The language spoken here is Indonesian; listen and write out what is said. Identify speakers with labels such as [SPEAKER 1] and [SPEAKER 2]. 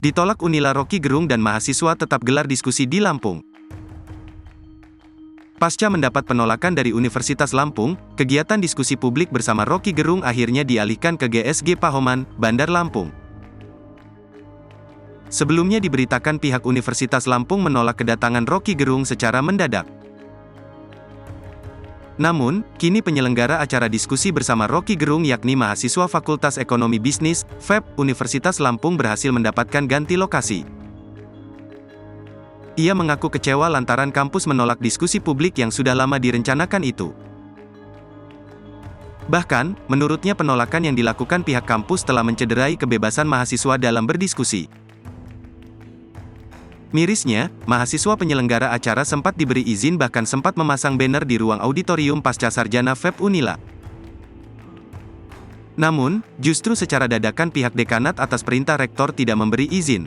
[SPEAKER 1] Ditolak Unila, Rocky Gerung dan mahasiswa tetap gelar diskusi di Lampung. Pasca mendapat penolakan dari Universitas Lampung, kegiatan diskusi publik bersama Rocky Gerung akhirnya dialihkan ke GSG Pahoman, Bandar Lampung. Sebelumnya diberitakan pihak Universitas Lampung menolak kedatangan Rocky Gerung secara mendadak. Namun, kini penyelenggara acara diskusi bersama Rocky Gerung yakni mahasiswa Fakultas Ekonomi Bisnis, FEB, Universitas Lampung berhasil mendapatkan ganti lokasi. Ia mengaku kecewa lantaran kampus menolak diskusi publik yang sudah lama direncanakan itu. Bahkan, menurutnya penolakan yang dilakukan pihak kampus telah mencederai kebebasan mahasiswa dalam berdiskusi. Mirisnya, mahasiswa penyelenggara acara sempat diberi izin bahkan sempat memasang banner di ruang auditorium Pascasarjana FEB Unila. Namun, justru secara dadakan pihak dekanat atas perintah rektor tidak memberi izin.